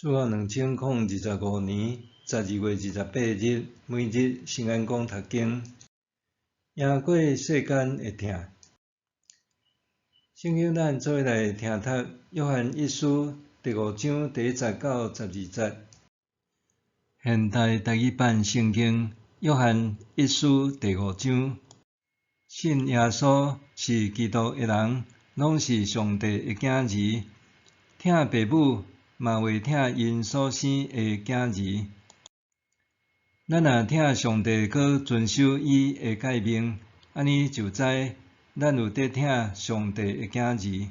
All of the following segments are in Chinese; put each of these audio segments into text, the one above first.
主后2025年12月28日，每日圣安宫读经，赢过世间的痛。圣经咱做来听读约翰一书第5章第1节到12节。现代台语版圣经约翰一书第5章，信耶稣是基督的人，拢是上帝的囝儿。听父母，嘛为听因所生的囝儿。咱若听上帝，佮遵守伊的诫命，安尼就知咱有伫听上帝的囝儿。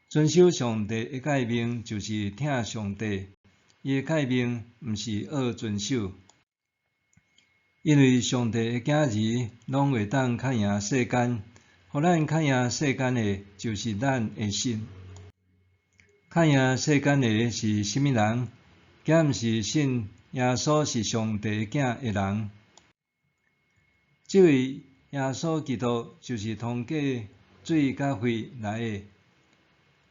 遵守上帝的诫命，就是听上帝。伊的诫命毋是恶遵守，因为上帝的囝儿拢会当较赢世间。互咱较赢世间的，就是咱的信。较赢世间的是甚物人？皆毋是信耶稣是上帝囝的人。这位耶稣基督就是通过水甲血来的，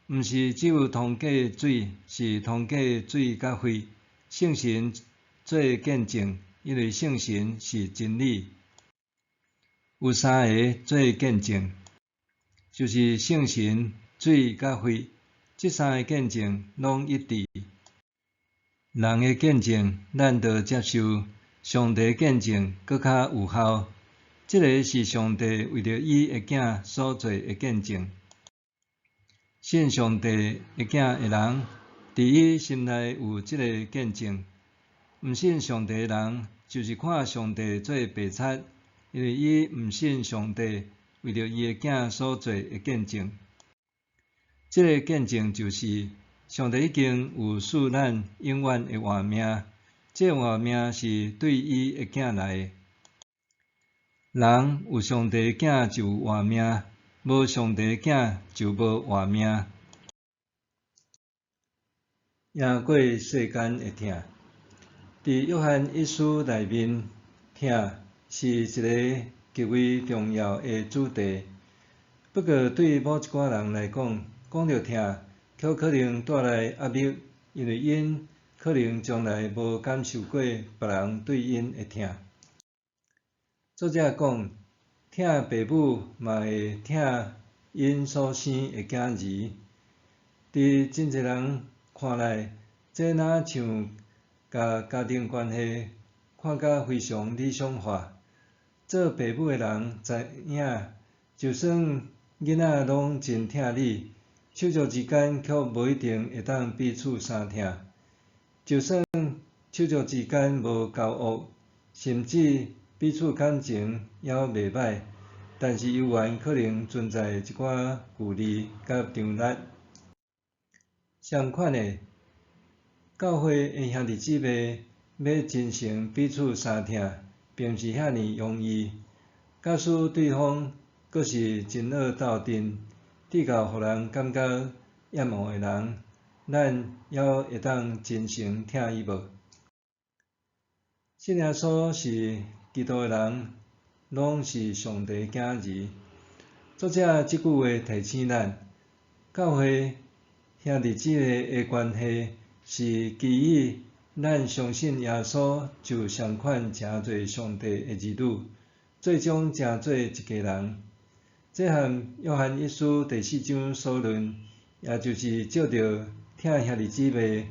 毋是只有通过水，是通过水甲血。圣神做见证，因为圣神是真理。有三个做见证，就是圣神、水甲血。这三个见证拢一致。人的见证，咱着接受；上帝的见证搁较有效。这个是上帝为着伊的囝所做的见证。信上帝的囝的人，伫伊心内有这个见证。毋信上帝的人，就是看上帝做白贼，因为伊毋信上帝为着伊的囝所做的见证。这个见证就是，上帝已经有赐咱永远的活命，这活命是对伊的囝来的。人有上帝的囝就有活命，无上帝的囝就无活命。赢过世间的痛，伫约翰一书内面，痛是一个极为重要的主题。不过对某一寡人来讲，讲到痛，却可能带来压力，因为因可能从来无感受过别人对因的痛。作者讲，疼父母嘛会疼因所生的囝儿。伫真侪人看来，这若像甲家庭关系看甲非常理想化。做父母的人知影，就算囡仔拢真疼你，手足之间却无一定会当彼此相疼。就算手足之间无交恶，甚至彼此感情也袂歹，但是依然可能存在一寡距离甲张力。相款的，教会的兄弟姊妹要真诚彼此相疼，并毋是遐尼容易。假使对方阁是真恶斗阵，至到互人感觉厌恶的人，咱还会当真诚疼伊无？信耶稣是基督的人，拢是上帝的囝儿。作者即句话提醒咱，教会兄弟姊妹的关系是基于咱相信耶稣就相款诚侪上帝的儿女，最终成做一家人。这和约翰一书第4章所论，也就是照着疼兄弟姊妹，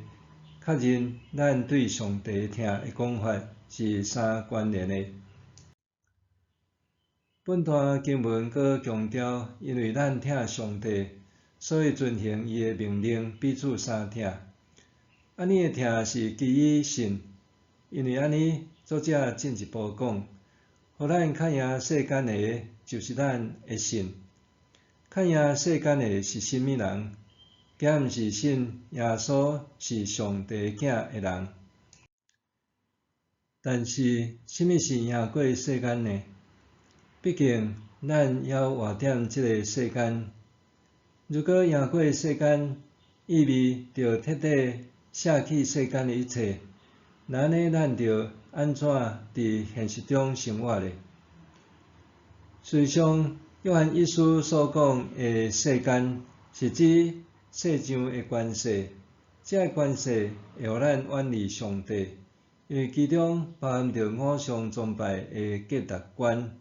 确认咱对上帝疼的讲法是相关联的。本段经文阁强调，因为咱疼上帝，所以遵行伊的命令，彼此相疼。安尼的疼是基于信，因为安尼，作者进一步讲，互咱较赢世间的，就是咱的信。较赢世间的是甚物人？皆毋是信耶稣是上帝囝的人。但是，甚物是赢过世间呢？毕竟，咱还活踮这个世间。如果赢过世间，意味着彻底舍弃世间的一切。那安尼，咱着安怎伫现实中生活呢？事实上，约翰一书所讲的世间，是指世上的关系，这个关系会互咱远离上帝，因为其中包含着偶像崇拜的价值观，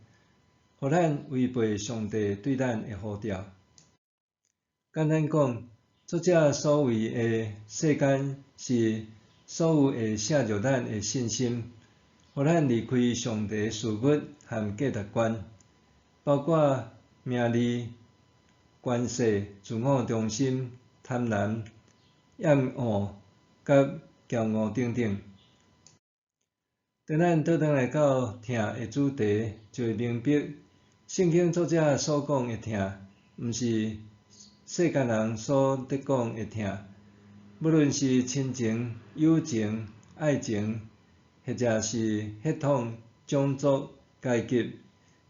互咱违背上帝对咱的呼召。简单讲，作者所谓的世间是所有会写着咱的信心，互咱离开上帝的事物和价值观，包括名利、关系、自我中心、贪婪、厌恶、甲骄傲等等。当咱倒转来到听的主题，就会明白，圣经作者所讲的听，毋是世间人所得讲的听。无论是亲情、友情、爱情，或者是血统、种族、阶级，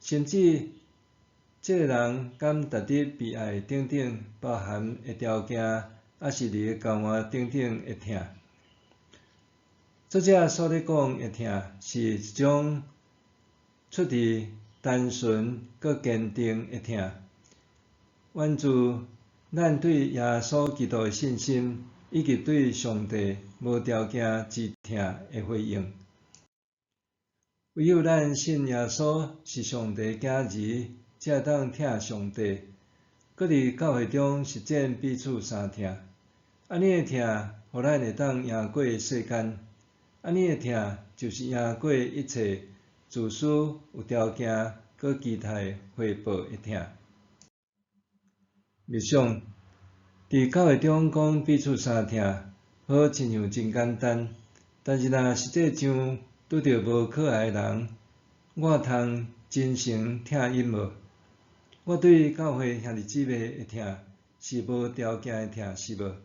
甚至这个人敢值得被爱等等，包含的条件，还是你的交换等等的听。作者所咧讲的听，是一种出自单纯佮坚定的听，源自咱对耶稣基督的信心，以及对上帝无条件之听的回应。唯有咱信耶稣是上帝的儿子，才会当听上帝，佮伫教会中实践彼此相听。安尼的听，互咱会当赢过世间。安尼的听，就是赢过一切自私、有条件、佮期待回报的听。默想，伫教会中讲彼此相听，好亲像真简单，但是若实际上拄着无可爱的人，我通真诚听因无？我对教会兄弟姊妹的听，是无条件的听，是无？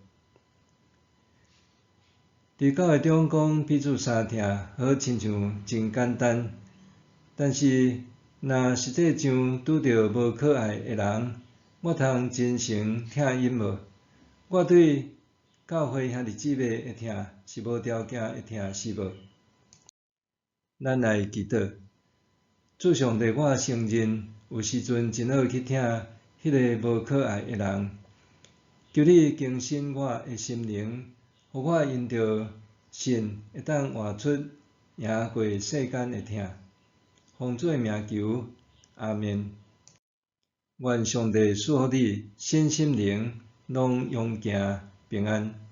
伫教会中讲彼此相听，好亲像真简单，但是若实际上拄着无可爱的人，我通真诚听因无？我对教会兄弟姊妹的听，是无条件的听，是无？咱来祈祷，主上帝，我承认有时阵真好去听迄个无可爱的人，求你更新我的心灵，互我因着信会当活出赢过世间的听。奉主的名求，阿们。愿上帝赐福你身心灵拢永行平安。